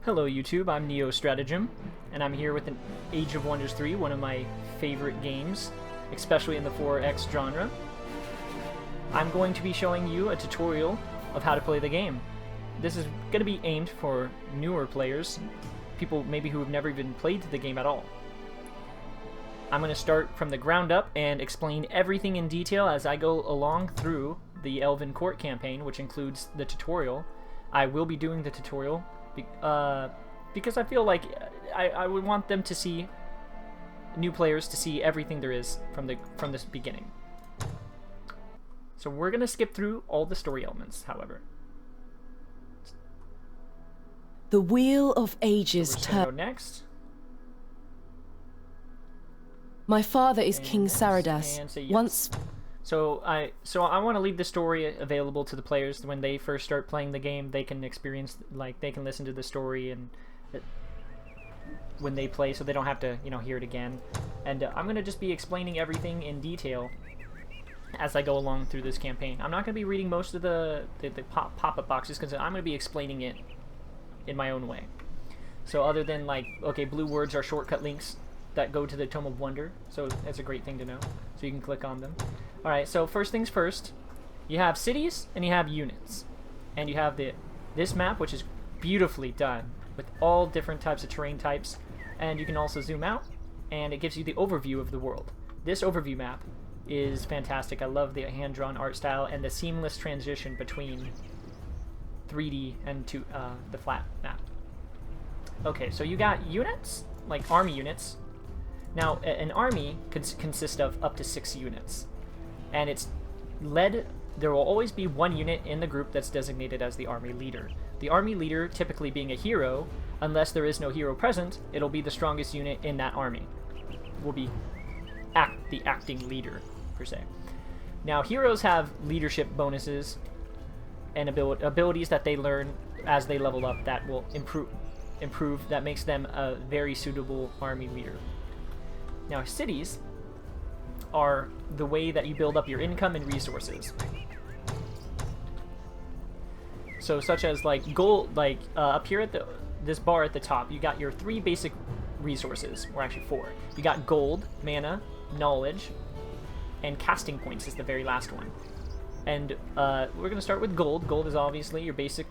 Hello YouTube, I'm Neo Stratagem, and I'm here with an Age of Wonders 3, one of my favorite games, especially in the 4X genre. I'm going to be showing you a tutorial of how to play the game. This is going to be aimed for newer players, people maybe who have never even played the game at all. I'm going to start from the ground up and explain everything in detail as I go along through the Elven Court campaign, which includes the tutorial. I will be doing the tutorial because I feel like I would want them to see, new players to see everything there is from this beginning. So we're gonna skip through all the story elements, however. The Wheel of Ages So we're gonna go next. My father is And King next, Saradas. and say yes. Once So I want to leave the story available to the players when they first start playing the game. They can experience, like, they can listen to the story and when they play, so they don't have to, hear it again. And I'm gonna just be explaining everything in detail as I go along through this campaign. I'm not gonna be reading most of the pop-up boxes because I'm gonna be explaining it in my own way. So other than, like, okay, blue words are shortcut links that go to the Tome of Wonder, so that's a great thing to know. So you can click on them. Alright, so first things first, you have cities and you have units. And you have this map, which is beautifully done with all different types of terrain types. And you can also zoom out and it gives you the overview of the world. This overview map is fantastic. I love the hand-drawn art style and the seamless transition between 3D and to the flat map. Okay, so you got units, like army units. Now, an army consists of up to 6 units. And it's led, there will always be one unit in the group that's designated as the army leader. The army leader, typically being a hero, unless there is no hero present, it'll be the strongest unit in that army. Will be the acting leader, per se. Now, heroes have leadership bonuses and abilities that they learn as they level up that will improve, that makes them a very suitable army leader. Now, cities are the way that you build up your income and resources. So, such as like gold, like up here at this bar at the top, you got your 3 basic resources, or actually 4. You got gold, mana, knowledge, and casting points is the very last one. And we're gonna start with gold. Gold is obviously your basic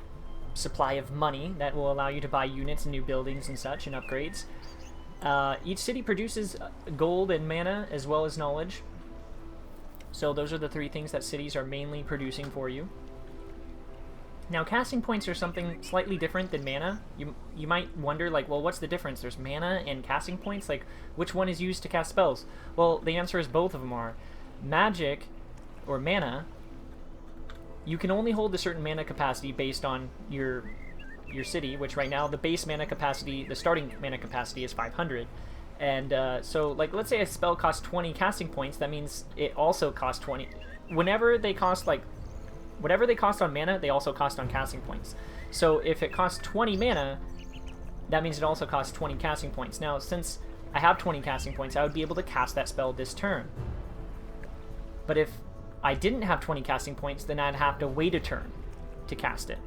supply of money that will allow you to buy units and new buildings and such and upgrades. Each city produces gold and mana as well as knowledge. So those are the 3 things that cities are mainly producing for you. Now, casting points are something slightly different than mana. You might wonder, like, well, what's the difference? There's mana and casting points? Like, which one is used to cast spells? Well, the answer is both of them are. Magic, or mana, you can only hold a certain mana capacity based on your city, which right now the base mana capacity, the starting mana capacity is 500. And so, like, let's say a spell costs 20 casting points, that means it also costs 20. Whenever they cost, like, whatever they cost on mana, they also cost on casting points. So if it costs 20 mana, that means it also costs 20 casting points. Now, since I have 20 casting points, I would be able to cast that spell this turn. But if I didn't have 20 casting points, then I'd have to wait a turn to cast it.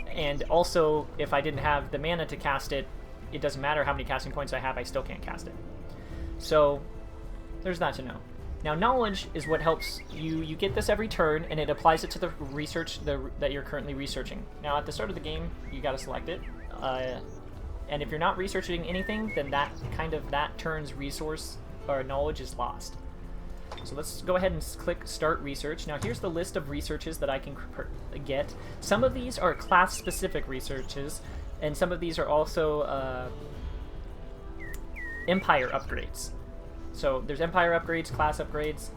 And also, if I didn't have the mana to cast it, it doesn't matter how many casting points I have, I still can't cast it. So, there's that to know. Now, knowledge is what helps you. You get this every turn, and it applies it to the research that you're currently researching. Now, at the start of the game, you gotta select it. And if you're not researching anything, then that turn's resource or knowledge is lost. So let's go ahead and click Start Research. Now here's the list of researches that I can get. Some of these are class-specific researches, and some of these are also Empire upgrades. So there's Empire upgrades, class upgrades,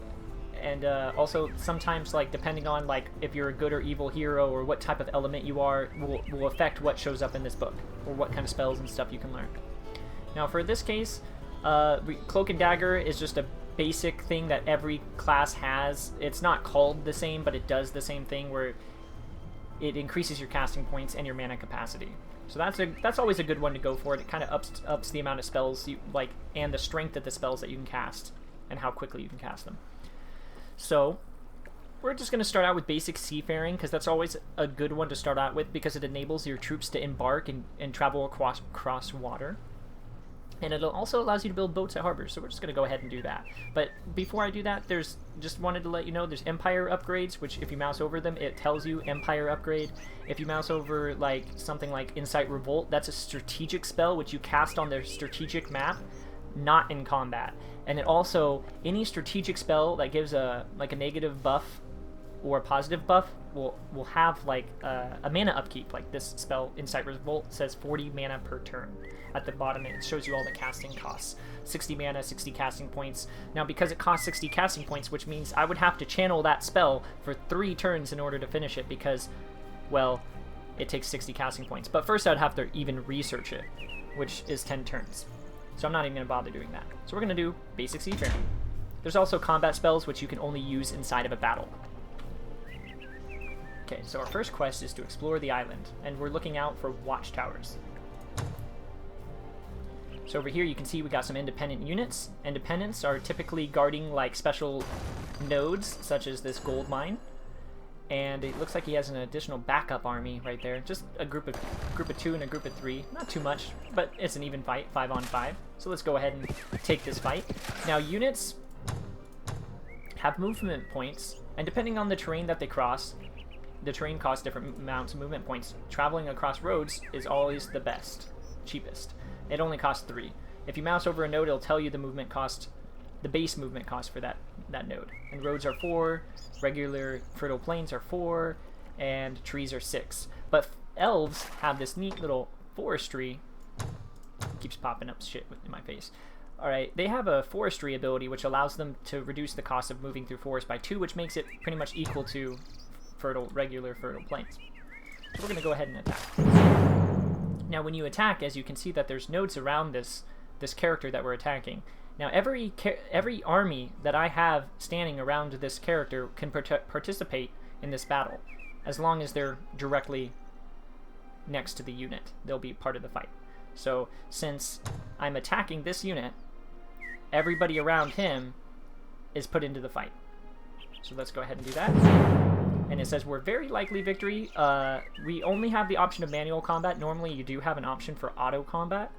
and also sometimes, like, depending on, like, if you're a good or evil hero or what type of element you are, will affect what shows up in this book, or what kind of spells and stuff you can learn. Now for this case, Cloak and Dagger is just a basic thing that every class has. It's not called the same, but it does the same thing, where it increases your casting points and your mana capacity. So that's always a good one to go for. It kind of ups the amount of spells you like, and the strength of the spells that you can cast, and how quickly you can cast them. So we're just going to start out with basic Seafaring, because that's always a good one to start out with, because it enables your troops to embark and travel across water. And it also allows you to build boats at harbors, so we're just going to go ahead and do that. But before I do that, just wanted to let you know there's Empire upgrades, which if you mouse over them, it tells you Empire upgrade. If you mouse over like something like Insight Revolt, that's a strategic spell which you cast on their strategic map, not in combat. And it also, any strategic spell that gives a negative buff or a positive buff will have like a mana upkeep. Like this spell, Insight Revolt, says 40 mana per turn. At the bottom, it shows you all the casting costs. 60 mana, 60 casting points. Now, because it costs 60 casting points, which means I would have to channel that spell for 3 turns in order to finish it, because, well, it takes 60 casting points. But first, I'd have to even research it, which is 10 turns. So I'm not even going to bother doing that. So we're going to do basic Seafaring. There's also combat spells, which you can only use inside of a battle. Okay, so our first quest is to explore the island, and we're looking out for watchtowers. So over here you can see we got some independent units. Independents are typically guarding like special nodes, such as this gold mine. And it looks like he has an additional backup army right there. Just a group of 2 and a group of 3. Not too much, but it's an even fight, 5 on 5. So let's go ahead and take this fight. Now units have movement points, and depending on the terrain that they cross, the terrain costs different amounts of movement points. Traveling across roads is always the best, cheapest. It only costs 3. If you mouse over a node, it'll tell you the movement cost, the base movement cost for that node. And roads are 4, regular fertile plains are 4, and trees are 6. But elves have this neat little forestry. Keeps popping up shit in my face. Alright, they have a forestry ability which allows them to reduce the cost of moving through forest by 2, which makes it pretty much equal to regular fertile plains. So we're going to go ahead and attack. Now when you attack, as you can see that there's nodes around this character that we're attacking. Now every army that I have standing around this character can participate in this battle, as long as they're directly next to the unit. They'll be part of the fight. So since I'm attacking this unit, everybody around him is put into the fight. So let's go ahead and do that. And it says we're very likely victory. We only have the option of manual combat. Normally you do have an option for auto combat.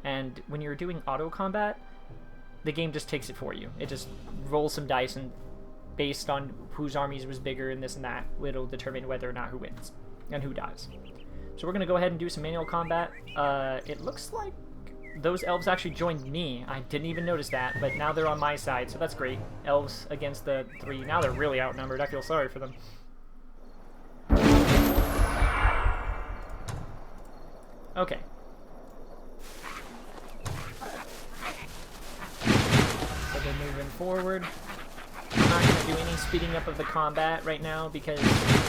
And when you're doing auto combat, the game just takes it for you. It just rolls some dice, and based on whose armies was bigger and this and that, it'll determine whether or not who wins and who dies. So we're going to go ahead and do some manual combat. It looks like those elves actually joined me. I didn't even notice that, but now they're on my side, so that's great. Elves against the 3. Now they're really outnumbered. I feel sorry for them. Okay. So they're moving forward. I'm not going to do any speeding up of the combat right now because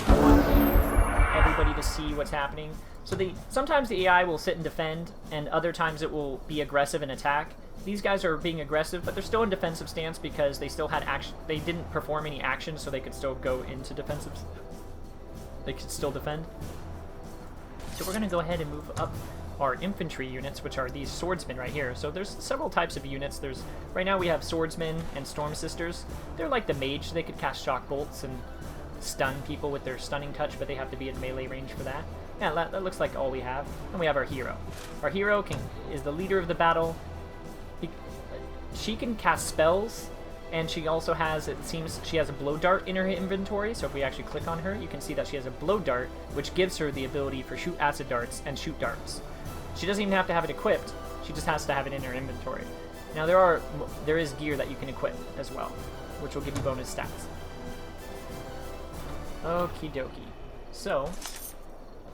I want everybody to see what's happening. So sometimes the AI will sit and defend, and other times it will be aggressive and attack. These guys are being aggressive, but they're still in defensive stance because they still had action. They didn't perform any action, so they could still go into defensive. They could still defend. So we're going to go ahead and move up our infantry units, which are these swordsmen right here. So there's several types of units. Right now we have swordsmen and storm sisters. They're like the mage. They could cast shock bolts and stun people with their stunning touch, but they have to be in melee range for that. Yeah, that looks like all we have. And we have our hero. Our hero is the leader of the battle. She can cast spells, and she also has, it seems, she has a blow dart in her inventory. So if we actually click on her, you can see that she has a blow dart, which gives her the ability for shoot acid darts and shoot darts. She doesn't even have to have it equipped. She just has to have it in her inventory. Now there is gear that you can equip as well, which will give you bonus stats. Okie dokie. So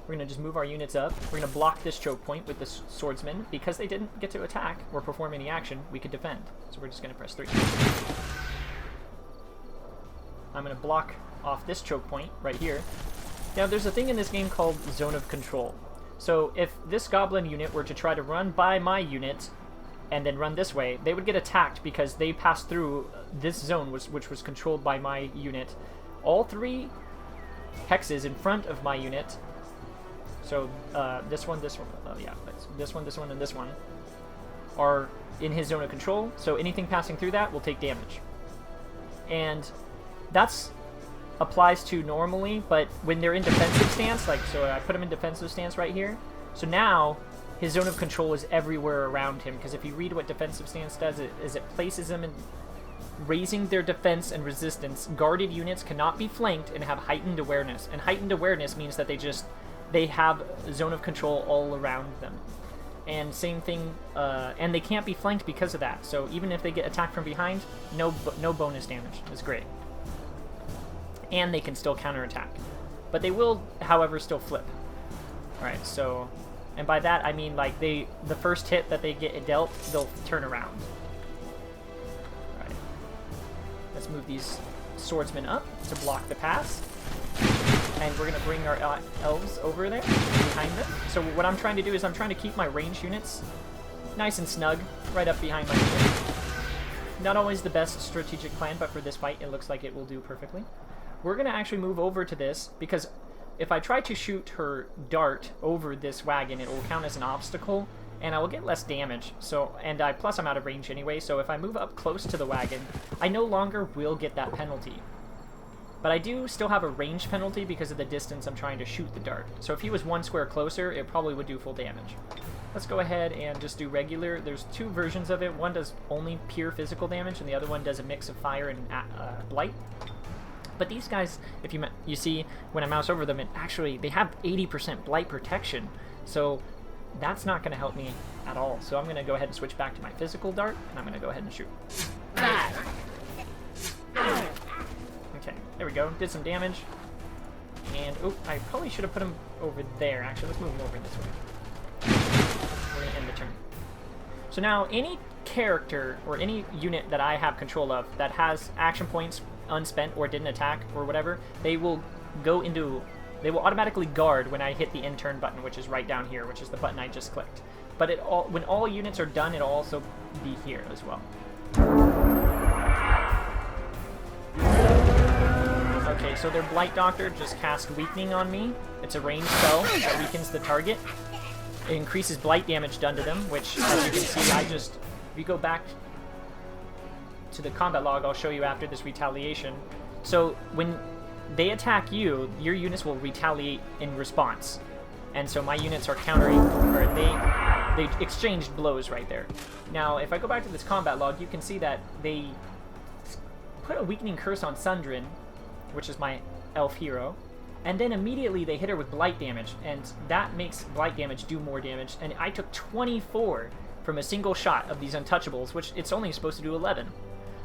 we're going to just move our units up. We're going to block this choke point with the swordsman. Because they didn't get to attack or perform any action, we could defend. So we're just going to press 3. I'm going to block off this choke point right here. Now there's a thing in this game called Zone of Control. So if this goblin unit were to try to run by my unit and then run this way, they would get attacked because they passed through this zone which was controlled by my unit. All 3 hexes in front of my unit, so this one, yeah, this one, and this one, are in his zone of control, so anything passing through that will take damage. And that's applies to normally, but when they're in defensive stance, like, so I put him in defensive stance right here. So now his zone of control is everywhere around him, because if you read what defensive stance does, it places them in raising their defense and resistance. Guarded units cannot be flanked and have heightened awareness. And heightened awareness means that they have zone of control all around them. And same thing, and they can't be flanked because of that. So even if they get attacked from behind, no bonus damage. It's great. And they can still counterattack. But they will, however, still flip. Alright, so, and by that I mean like the first hit that they get dealt, they'll turn around. Alright. Let's move these swordsmen up to block the pass. And we're going to bring our elves over there, behind them. So what I'm trying to do is I'm trying to keep my ranged units nice and snug, right up behind my unit. Not always the best strategic plan, but for this fight it looks like it will do perfectly. We're going to actually move over to this, because if I try to shoot her dart over this wagon, it will count as an obstacle, and I will get less damage. So, and plus I'm out of range anyway, so if I move up close to the wagon, I no longer will get that penalty. But I do still have a range penalty because of the distance I'm trying to shoot the dart. So if he was one square closer, it probably would do full damage. Let's go ahead and just do regular. There's two versions of it. One does only pure physical damage, and the other one does a mix of fire and blight. But these guys, if you see when I mouse over them, they have 80% blight protection. So that's not going to help me at all. So I'm going to go ahead and switch back to my physical dart, and I'm going to go ahead and shoot. Okay, there we go. Did some damage. And, oh, I probably should have put him over there. Actually, let's move him over this way. We're going to end the turn. So now, any character or any unit that I have control of that has action points unspent or didn't attack or whatever, they will automatically guard when I hit the end turn button, which is right down here, which is the button I just clicked. But when all units are done, it'll also be here as well. Okay, so their Blight Doctor just cast Weakening on me. It's a ranged spell that weakens the target. It increases blight damage done to them, which, as you can see, if you go back to the combat log, I'll show you after this retaliation. So when they attack you, your units will retaliate in response. And so my units are countering, or they exchanged blows right there. Now, if I go back to this combat log, you can see that they put a Weakening Curse on Sundrin, which is my elf hero, and then immediately they hit her with blight damage, and that makes blight damage do more damage, and I took 24 from a single shot of these untouchables, which it's only supposed to do 11.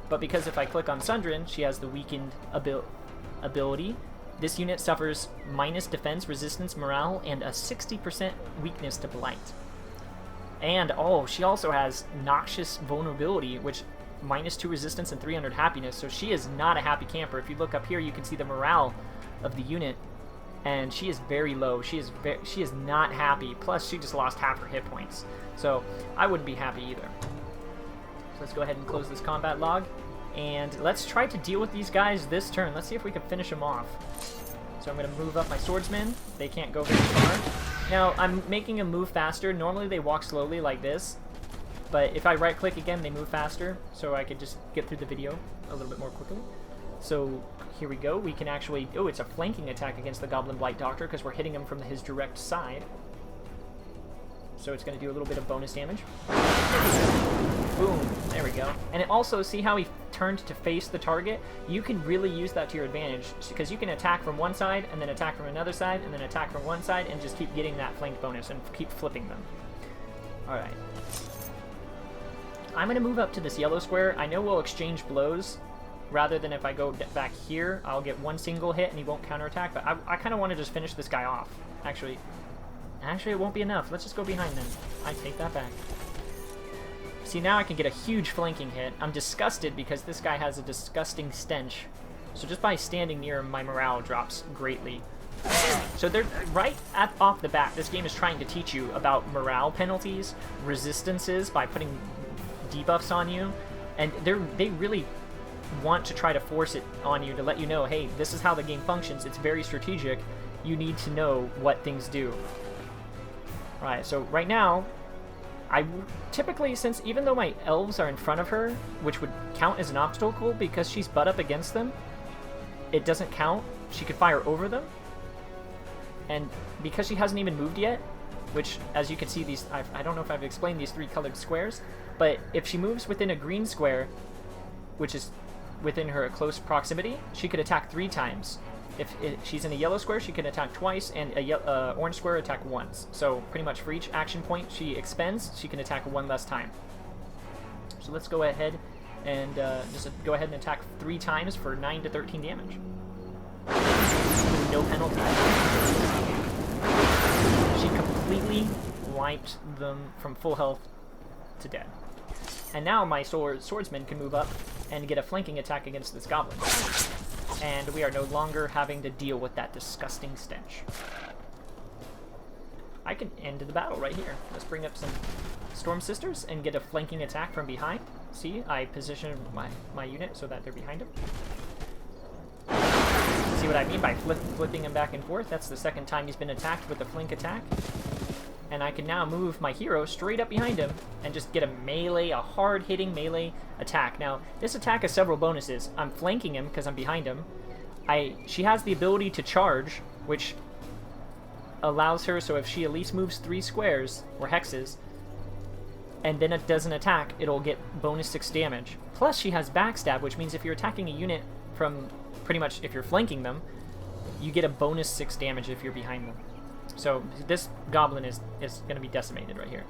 But because if I click on Sundrin, she has the weakened ability, this unit suffers minus defense, resistance, morale, and a 60% weakness to blight. And, oh, she also has noxious vulnerability, which -2 resistance and 300 happiness, so she is not a happy camper. If you look up here, you can see the morale of the unit, and she is very low. She is not happy. Plus, she just lost half her hit points, so I wouldn't be happy either. So let's go ahead and close this combat log, and let's try to deal with these guys this turn. Let's see if we can finish them off. So I'm going to move up my swordsmen. They can't go very far. Now, I'm making them move faster. Normally, they walk slowly like this. But if I right-click again, they move faster, so I could just get through the video a little bit more quickly. So here we go. We can actually... Oh, it's a flanking attack against the Goblin Blight Doctor because we're hitting him from his direct side. So it's going to do a little bit of bonus damage. Boom. There we go. And it also, see how he turned to face the target? You can really use that to your advantage because you can attack from one side and then attack from another side and then attack from one side and just keep getting that flank bonus and keep flipping them. Alright. I'm going to move up to this yellow square. I know we'll exchange blows rather than if I go back here, I'll get one single hit and he won't counterattack, but I kind of want to just finish this guy off. Actually, it won't be enough. Let's just go behind them. I take that back. See, now I can get a huge flanking hit. I'm disgusted because this guy has a disgusting stench. So just by standing near him, my morale drops greatly. So they're right off the bat, this game is trying to teach you about morale penalties, resistances by putting debuffs on you, and they really want to try to force it on you to let you know, hey, this is how the game functions. It's very strategic. You need to know what things do. Alright, so right now, I typically, since even though my elves are in front of her, which would count as an obstacle because she's butt up against them, it doesn't count. She could fire over them. And because she hasn't even moved yet, which, as you can see, these I don't know if I've explained these 3 colored squares, but if she moves within a green square, which is within her close proximity, she could attack 3 times. If she's in a yellow square, she can attack twice, and a orange square attack once. So pretty much for each action point she expends, she can attack 1 less time. So let's go ahead and just go ahead and attack 3 times for 9 to 13 damage. No penalty. She completely wiped them from full health to dead. And now my swordsman can move up and get a flanking attack against this goblin. And we are no longer having to deal with that disgusting stench. I can end the battle right here. Let's bring up some Storm Sisters and get a flanking attack from behind. See, I position my unit so that they're behind him. See what I mean by flipping him back and forth? That's the second time he's been attacked with a flank attack. And I can now move my hero straight up behind him and just get a hard-hitting melee attack. Now, this attack has several bonuses. I'm flanking him because I'm behind him. She has the ability to charge, which allows her, so if she at least moves 3 squares, or hexes, and then it does an attack, it'll get bonus 6 damage. Plus, she has backstab, which means if you're attacking a unit from, pretty much, if you're flanking them, you get a bonus 6 damage if you're behind them. So this goblin is going to be decimated right here.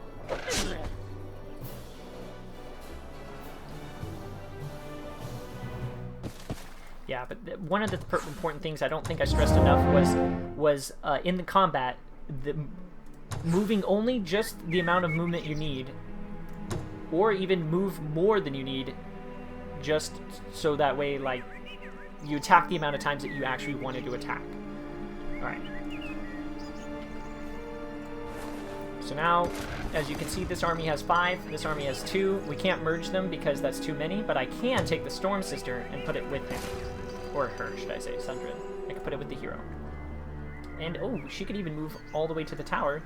Yeah, but one of the important things I don't think I stressed enough was in the combat, moving only just the amount of movement you need, or even move more than you need, just so that way, like, you attack the amount of times that you actually wanted to attack. Alright. So now, as you can see, this army has 5, this army has 2. We can't merge them because that's too many, but I can take the Storm Sister and put it with him. Or her, should I say, Sundrin. I can put it with the hero. And, oh, she could even move all the way to the tower.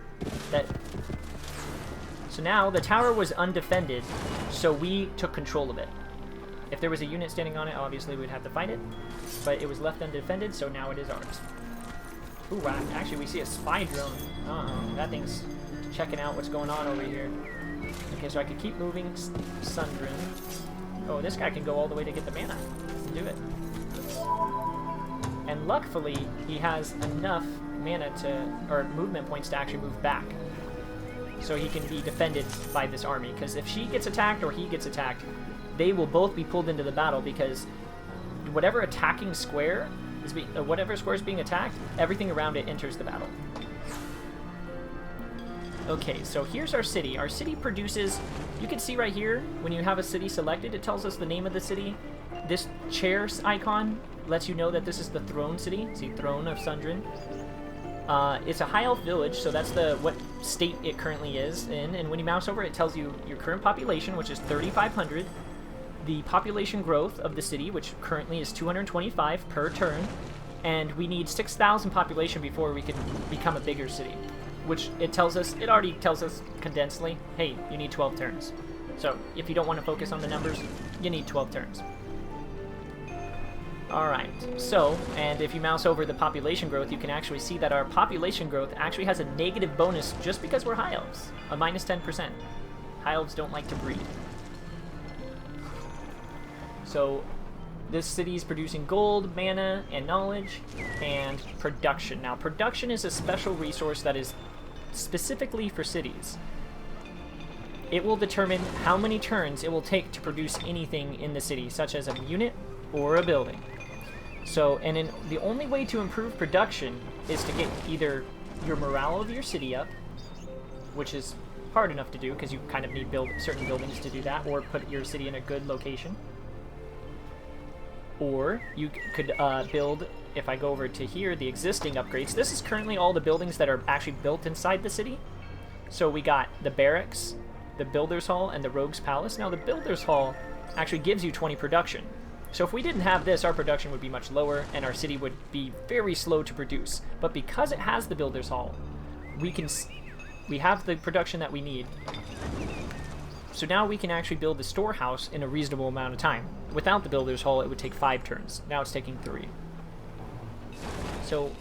So now, the tower was undefended, so we took control of it. If there was a unit standing on it, obviously we'd have to fight it. But it was left undefended, so now it is ours. Ooh, wow. Actually, we see a spy drone. Uh-oh, that thing's checking out what's going on over here. Okay, so I could keep moving Sundrin. Oh, this guy can go all the way to get the mana. Let's do it. And luckily, he has enough mana or movement points to actually move back. So he can be defended by this army. Because if she gets attacked or he gets attacked, they will both be pulled into the battle because whatever attacking square whatever square is being attacked, everything around it enters the battle. Okay, so here's our city. Our city produces, you can see right here, when you have a city selected, it tells us the name of the city. This chair icon lets you know that this is the throne city. See, Throne of Sundrin. It's a high elf village, so that's what state it currently is in. And when you mouse over, it tells you your current population, which is 3,500. The population growth of the city, which currently is 225 per turn. And we need 6,000 population before we can become a bigger city. Which it already tells us condensedly, hey, you need 12 turns. So if you don't want to focus on the numbers, you need 12 turns. Alright, so, and if you mouse over the population growth, you can actually see that our population growth actually has a negative bonus just because we're high elves, a minus 10%. High elves don't like to breed. So, this city is producing gold, mana, and knowledge, and production. Now, production is a special resource that is specifically for cities. It will determine how many turns it will take to produce anything in the city, such as a unit or a building. So, and the only way to improve production is to get either your morale of your city up, which is hard enough to do because you kind of need certain buildings to do that, or put your city in a good location. Or you could build, if I go over to here, the existing upgrades. This is currently all the buildings that are actually built inside the city. So we got the barracks, the Builder's Hall, and the Rogue's Palace. Now the Builder's Hall actually gives you 20 production. So if we didn't have this, our production would be much lower, and our city would be very slow to produce. But because it has the Builder's Hall, we have the production that we need. So now we can actually build the storehouse in a reasonable amount of time. Without the Builder's Hall, it would take 5 turns. Now it's taking 3. So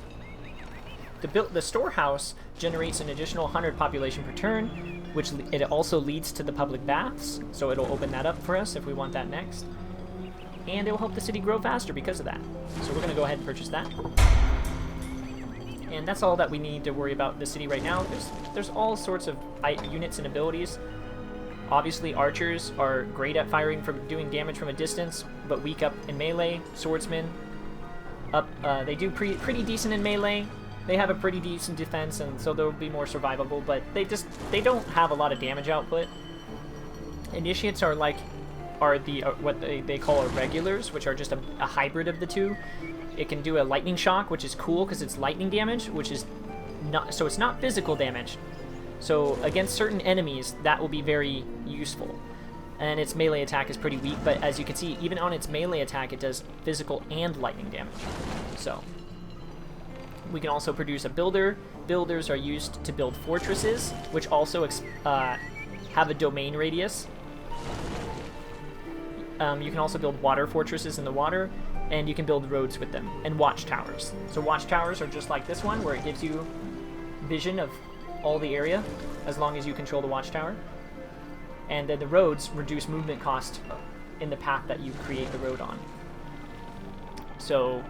the storehouse generates an additional 100 population per turn, which it also leads to the public baths, so it'll open that up for us if we want that next. And it will help the city grow faster because of that. So we're going to go ahead and purchase that. And that's all that we need to worry about the city right now. There's all sorts of units and abilities. Obviously, archers are great at doing damage from a distance, but weak up in melee. Swordsmen, they do pretty decent in melee. They have a pretty decent defense, and so they'll be more survivable, but they don't have a lot of damage output. Initiates are what they call regulars, which are just a hybrid of the two. It can do a lightning shock, which is cool because it's lightning damage, which is not, so it's not physical damage. So against certain enemies, that will be very useful. And its melee attack is pretty weak, but as you can see, even on its melee attack, it does physical and lightning damage. So we can also produce a builder. Builders are used to build fortresses, which also have a domain radius. You can also build water fortresses in the water, and you can build roads with them, and watchtowers. So watchtowers are just like this one, where it gives you vision of all the area, as long as you control the watchtower. And then the roads reduce movement cost in the path that you create the road on. So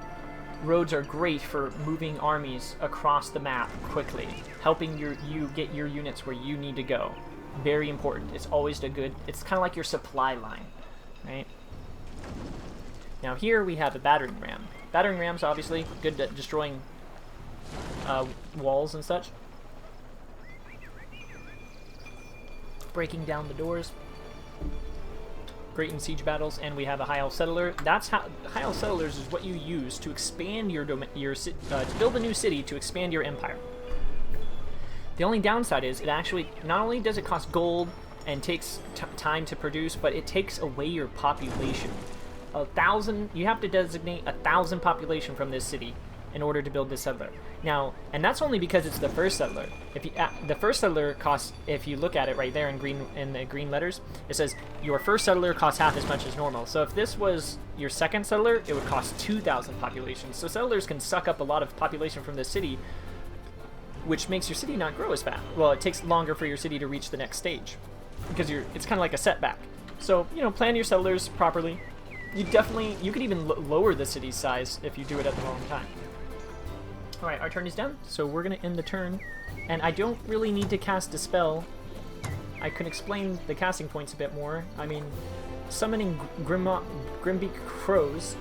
roads are great for moving armies across the map quickly, helping you get your units where you need to go. Very important. It's always it's kind of like your supply line, right? Now here we have a battering ram. Battering rams obviously good at destroying walls and such. Breaking down the doors. Great in siege battles, and we have a high elf settler. That's how high elf settlers is what you use to expand to build a new city to expand your empire. The only downside is it actually not only does it cost gold and takes time to produce, but it takes away your population. 1,000. You have to designate 1,000 population from this city in order to build this settler. Now, and that's only because it's the first settler. If the first settler costs, if you look at it right there in green, in the green letters, it says your first settler costs half as much as normal. So if this was your second settler, it would cost 2,000 population. So settlers can suck up a lot of population from this city, which makes your city not grow as fast. Well, it takes longer for your city to reach the next stage because it's kind of like a setback. So, you know, plan your settlers properly. You could even lower the city's size if you do it at the wrong time. Alright, our turn is done, so we're going to end the turn. And I don't really need to cast a spell. I can explain the casting points a bit more. I mean, summoning Grimbeak Crows,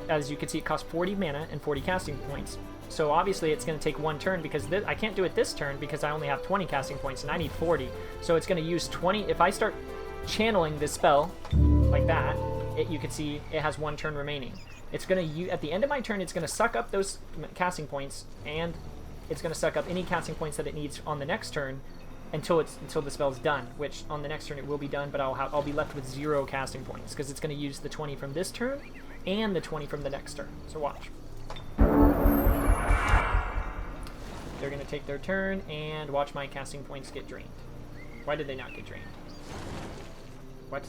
as you can see, it costs 40 mana and 40 casting points. So obviously it's going to take one turn because I can't do it this turn because I only have 20 casting points and I need 40. So it's going to use 20. If I start channeling this spell like that, you can see it has one turn remaining. It's going to, at the end of my turn, it's going to suck up those casting points, and it's going to suck up any casting points that it needs on the next turn until the spell's done, which on the next turn it will be done, but I'll be left with 0 casting points because it's going to use the 20 from this turn and the 20 from the next turn. So watch. They're going to take their turn and watch my casting points get drained. Why did they not get drained? What?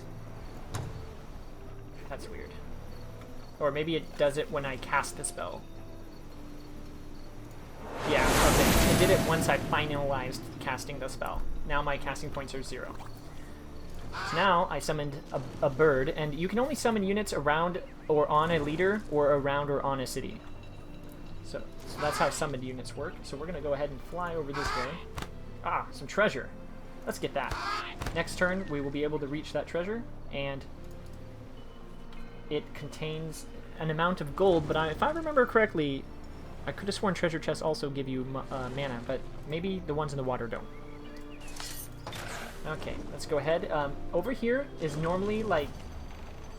That's weird. Or maybe it does it when I cast the spell. Yeah, okay. It did it once I finalized casting the spell. Now my casting points are 0. So now I summoned a bird, and you can only summon units around or on a leader, or around or on a city. So that's how summoned units work. So we're going to go ahead and fly over this way. Ah, some treasure. Let's get that. Next turn, we will be able to reach that treasure, and it contains an amount of gold, but if I remember correctly, I could have sworn treasure chests also give you mana, but maybe the ones in the water don't. Okay, let's go ahead. Over here is normally like,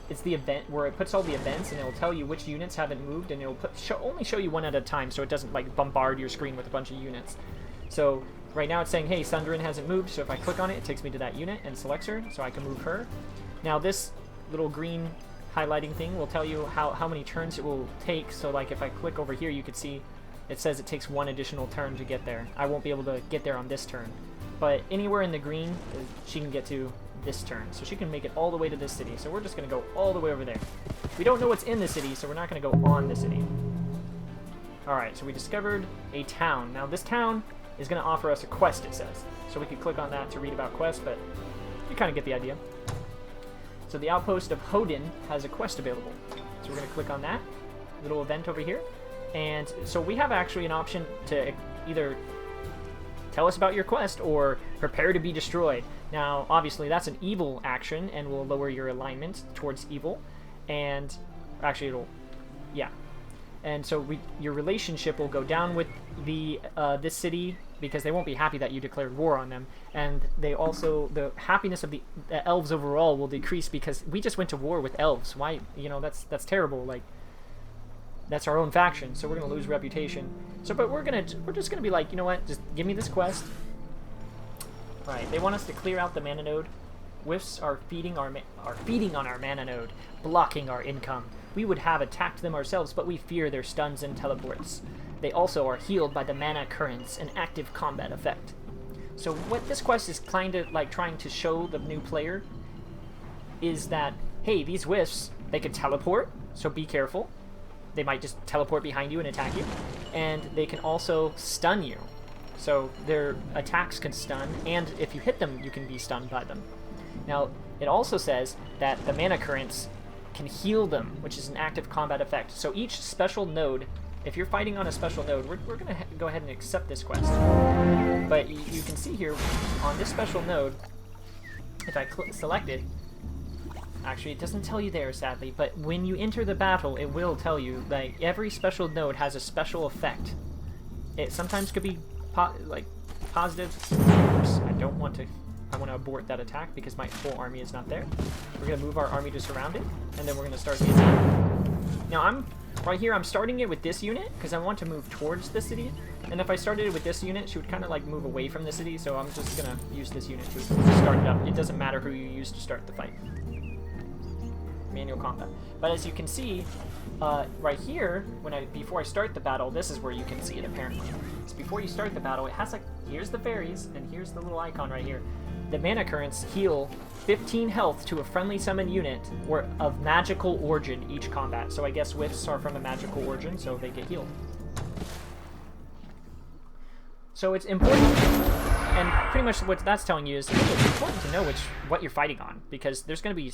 it's the event where it puts all the events, and it'll tell you which units haven't moved, and it'll only show you one at a time, so it doesn't like bombard your screen with a bunch of units. So right now it's saying, hey, Sundrin hasn't moved, so if I click on it, it takes me to that unit and selects her, so I can move her. Now this little green highlighting thing will tell you how many turns it will take. So like if I click over here, you could see it says it takes 1 additional turn to get there. I won't be able to get there on this turn, but anywhere in the green she can get to this turn, so she can make it all the way to this city. So we're just going to go all the way over there. We don't know what's in the city, so we're not going to go on the city. Alright, so we discovered a town. Now this town is going to offer us a quest, it says. So we could click on that to read about quests, but you kind of get the idea. So the outpost of Hodin has a quest available. So we're going to click on that little event over here. And so we have actually an option to either tell us about your quest or prepare to be destroyed. Now, obviously, that's an evil action and will lower your alignment towards evil. And actually, it'll, yeah. And so your relationship will go down with this city because they won't be happy that you declared war on them. And they also, the happiness of the elves overall will decrease because we just went to war with elves. Why, you know, that's terrible. Like, that's our own faction, so we're gonna lose reputation. So, but we're just gonna be like, you know what? Just give me this quest. All right, they want us to clear out the mana node. Whiffs are feeding on our mana node, blocking our income. We would have attacked them ourselves, but we fear their stuns and teleports. They also are healed by the mana currents, an active combat effect. So what this quest is kind of like trying to show the new player is that, hey, these whiffs, they could teleport, so be careful. They might just teleport behind you and attack you. And they can also stun you. So their attacks can stun, and if you hit them, you can be stunned by them. Now, it also says that the mana currents can heal them, which is an active combat effect. So each special node, if you're fighting on a special node, we're going to go ahead and accept this quest. But you can see here, on this special node, if I select it, actually, it doesn't tell you there, sadly, but when you enter the battle, it will tell you that every special node has a special effect. It sometimes could be positive. Oops, I want to abort that attack because my full army is not there. We're going to move our army to surround it, and then we're going to start the attack. Now, right here, I'm starting it with this unit because I want to move towards the city. And if I started it with this unit, she would kind of like move away from the city, so I'm just going to use this unit to start it up. It doesn't matter who you use to start the fight. Manual combat. But as you can see, right here, before I start the battle, this is where you can see it apparently. So before you start the battle, it has like, here's the fairies, and here's the little icon right here. The mana currents heal 15 health to a friendly summon unit or of magical origin each combat. So I guess whiffs are from a magical origin, so they get healed. So it's important, and pretty much what that's telling you is it's important to know what you're fighting on, because there's going to be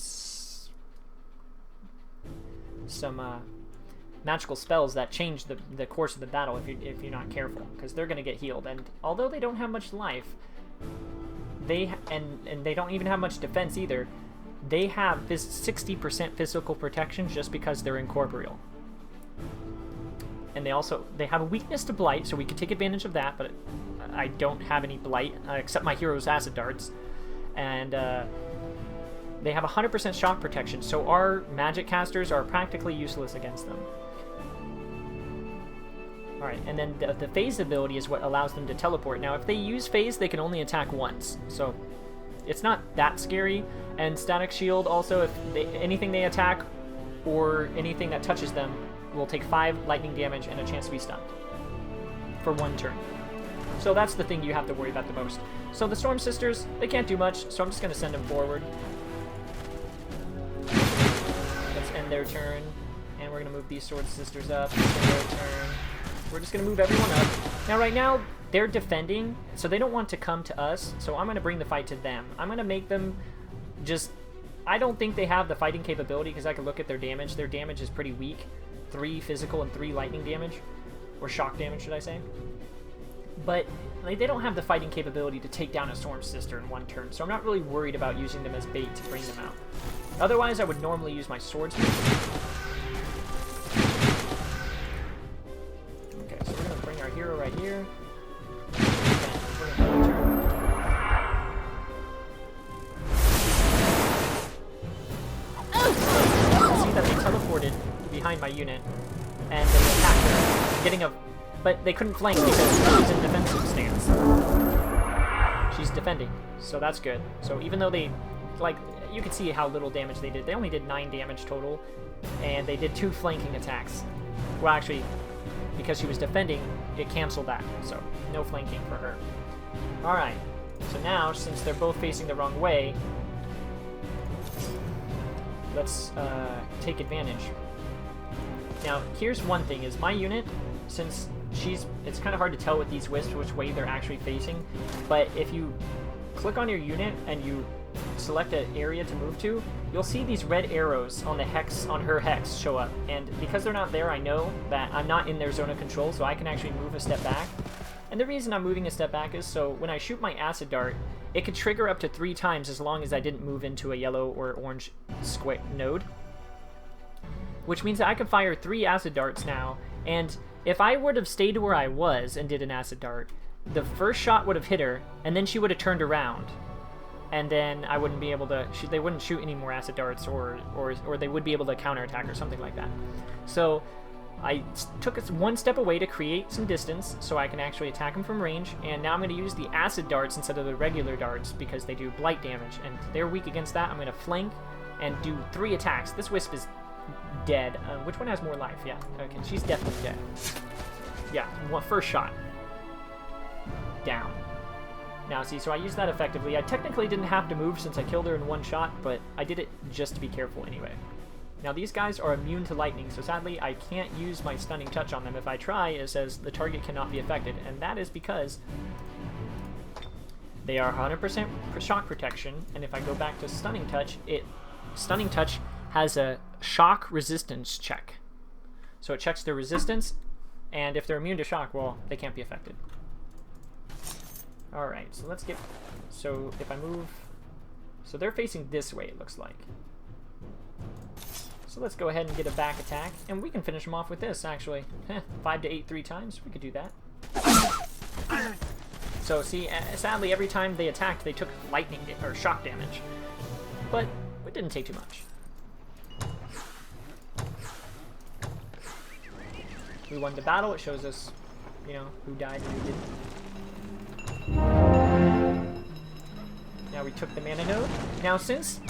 some magical spells that change the course of the battle if you're not careful, because they're going to get healed. And although they don't have much life, and they don't even have much defense either, they have this 60% physical protection just because they're incorporeal. And they have a weakness to blight, so we could take advantage of that, but I don't have any blight except my hero's acid darts. And they have 100% shock protection, so our magic casters are practically useless against them. Alright, and then the phase ability is what allows them to teleport. Now, if they use phase, they can only attack once, so it's not that scary. And static shield also, if anything they attack or anything that touches them will take 5 lightning damage and a chance to be stunned for 1 turn. So that's the thing you have to worry about the most. So the Storm Sisters, they can't do much, so I'm just going to send them forward. Let's end their turn, and we're going to move these Sword Sisters up. End their turn. We're just going to move everyone up. Now, right now, they're defending, so they don't want to come to us, so I'm going to bring the fight to them. I'm going to make them just... I don't think they have the fighting capability, because I can look at their damage. Their damage is pretty weak. 3 physical and 3 lightning damage. Or shock damage, should I say. But they don't have the fighting capability to take down a Storm Sister in 1 turn, so I'm not really worried about using them as bait to bring them out. Otherwise, I would normally use my swordsman. Okay, so we're going to bring our hero right here. And we're going to turn. You can see that they teleported behind my unit, and they attacked her, getting a... But they couldn't flank because she's in defensive stance. She's defending, so that's good. So even though they, like, you can see how little damage they did. They only did 9 damage total, and they did 2 flanking attacks. Well, actually, because she was defending, it canceled that, so no flanking for her. Alright, so now, since they're both facing the wrong way, let's take advantage. Now, here's one thing, is my unit since it's kind of hard to tell with these wisps which way they're actually facing, but if you click on your unit and you select an area to move to, you'll see these red arrows on the hex, on her hex, show up. And because they're not there, I know that I'm not in their zone of control, so I can actually move a step back. And the reason I'm moving a step back is so when I shoot my acid dart, it could trigger up to 3 times as long as I didn't move into a yellow or orange square node. Which means that I can fire 3 acid darts now, and if I would have stayed where I was and did an acid dart, the first shot would have hit her, and then she would have turned around. And then I wouldn't be able to, they wouldn't shoot any more acid darts, or they would be able to counterattack or something like that. So I took us 1 step away to create some distance so I can actually attack them from range, and now I'm going to use the acid darts instead of the regular darts because they do blight damage, and they're weak against that. I'm going to flank and do 3 attacks. This wisp is dead. Which one has more life? Yeah, okay, she's definitely dead. Yeah, first shot. Down. Now, see, so I used that effectively. I technically didn't have to move since I killed her in 1 shot, but I did it just to be careful anyway. Now, these guys are immune to lightning, so sadly, I can't use my stunning touch on them. If I try, it says the target cannot be affected, and that is because they are 100% shock protection, and if I go back to stunning touch, stunning touch has a shock resistance check. So it checks their resistance, and if they're immune to shock, well, they can't be affected. Alright, so let's get... So if I move... So they're facing this way, it looks like. So let's go ahead and get a back attack, and we can finish them off with this, actually. 5 to 8 3 times, we could do that. So see, sadly, every time they attacked, they took lightning or shock damage. But it didn't take too much. We won the battle. It shows us, you know, who died and who didn't. Now we took the mana node. Now since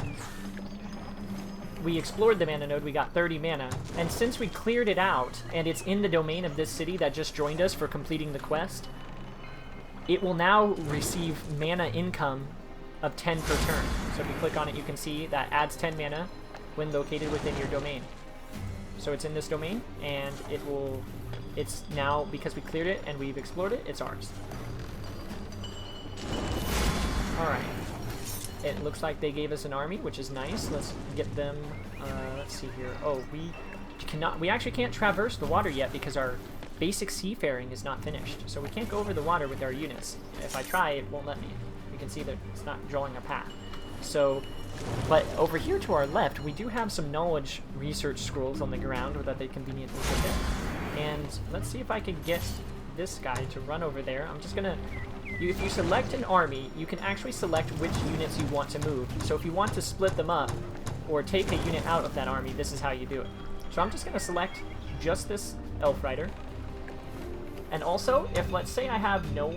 we explored the mana node, we got 30 mana. And since we cleared it out, and it's in the domain of this city that just joined us for completing the quest, it will now receive mana income of 10 per turn. So if you click on it, you can see that adds 10 mana when located within your domain. So it's in this domain, and it's now, because we cleared it and we've explored it, it's ours. Alright. It looks like they gave us an army, which is nice. Let's get them, let's see here. Oh, we actually can't traverse the water yet because our basic seafaring is not finished. So we can't go over the water with our units. If I try, it won't let me. You can see that it's not drawing a path. So, but over here to our left, we do have some knowledge research scrolls on the ground that they conveniently put in. And let's see if I can get this guy to run over there. I'm just gonna... If you select an army, you can actually select which units you want to move. So if you want to split them up or take a unit out of that army, this is how you do it. So I'm just going to select just this Elf Rider. And also, if let's say I have no...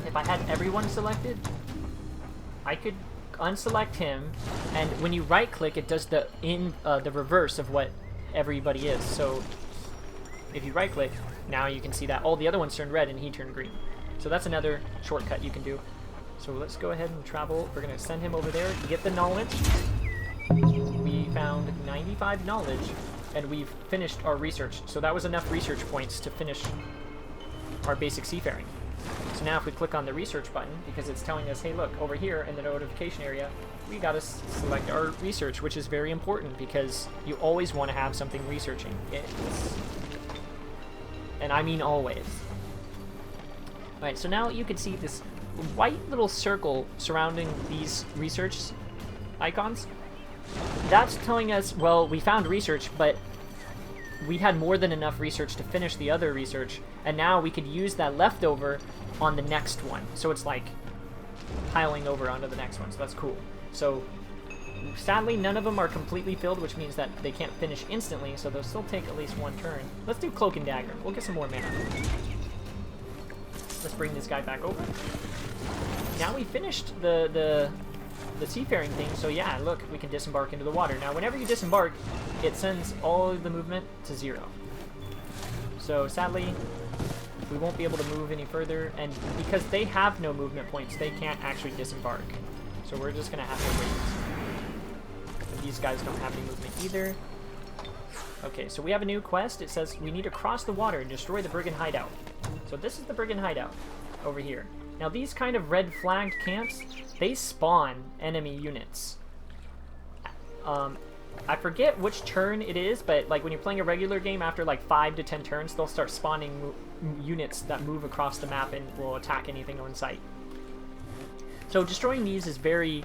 if I had everyone selected, I could unselect him, and when you right-click, it does the reverse of what everybody is. So if you right-click, now you can see that all the other ones turned red and he turned green. So that's another shortcut you can do. So let's go ahead and travel. We're going to send him over there to get the knowledge. We found 95 knowledge, and we've finished our research. So that was enough research points to finish our basic seafaring. So now if we click on the research button, because it's telling us, hey look, over here in the notification area, we got to select our research, which is very important because you always want to have something researching. And I mean always. Alright, so now you can see this white little circle surrounding these research icons. That's telling us, well, we found research, but we had more than enough research to finish the other research, and now we could use that leftover on the next one. So it's like piling over onto the next one, so that's cool. So sadly, none of them are completely filled, which means that they can't finish instantly, so they'll still take at least 1 turn. Let's do Cloak and Dagger. We'll get some more mana. Let's bring this guy back over. Now we finished the seafaring thing, so yeah, look, we can disembark into the water. Now, whenever you disembark, it sends all of the movement to 0. So sadly, we won't be able to move any further, and because they have no movement points, they can't actually disembark. So we're just gonna have to wait. And these guys don't have any movement either. Okay, so we have a new quest. It says we need to cross the water and destroy the Bergen Hideout. So this is the Bergen Hideout over here. Now these kind of red flagged camps, they spawn enemy units. I forget which turn it is, but like when you're playing a regular game, after like 5 to 10 turns, they'll start spawning units that move across the map and will attack anything on sight. So destroying these is very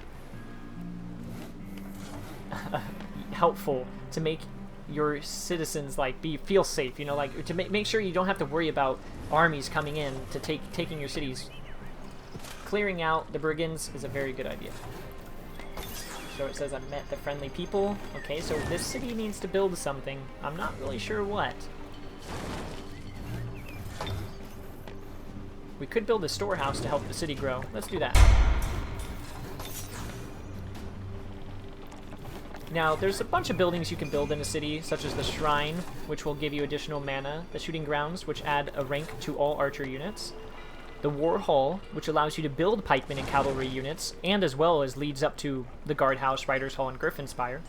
helpful to make your citizens like feel safe, you know, like to make sure you don't have to worry about armies coming in to taking your cities. Clearing out the brigands is a very good idea. So it says I met the friendly people. Okay, so this city needs to build something. I'm not really sure what. We could build a storehouse to help the city grow. Let's do that. Now, there's a bunch of buildings you can build in a city, such as the Shrine, which will give you additional mana, the Shooting Grounds, which add a rank to all archer units, the War Hall, which allows you to build pikemen and cavalry units, and as well as leads up to the Guardhouse, Riders Hall, and Griffin Spire,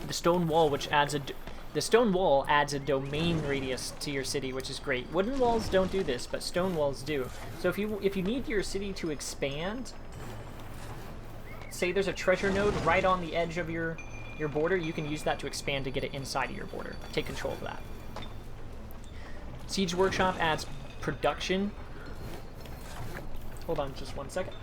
the Stone Wall, which adds a domain radius to your city, which is great. Wooden walls don't do this, but stone walls do. So if you need your city to expand, say there's a treasure node right on the edge of your border, you can use that to expand to get it inside of your border. Take control of that. Siege Workshop adds production. Hold on just one second.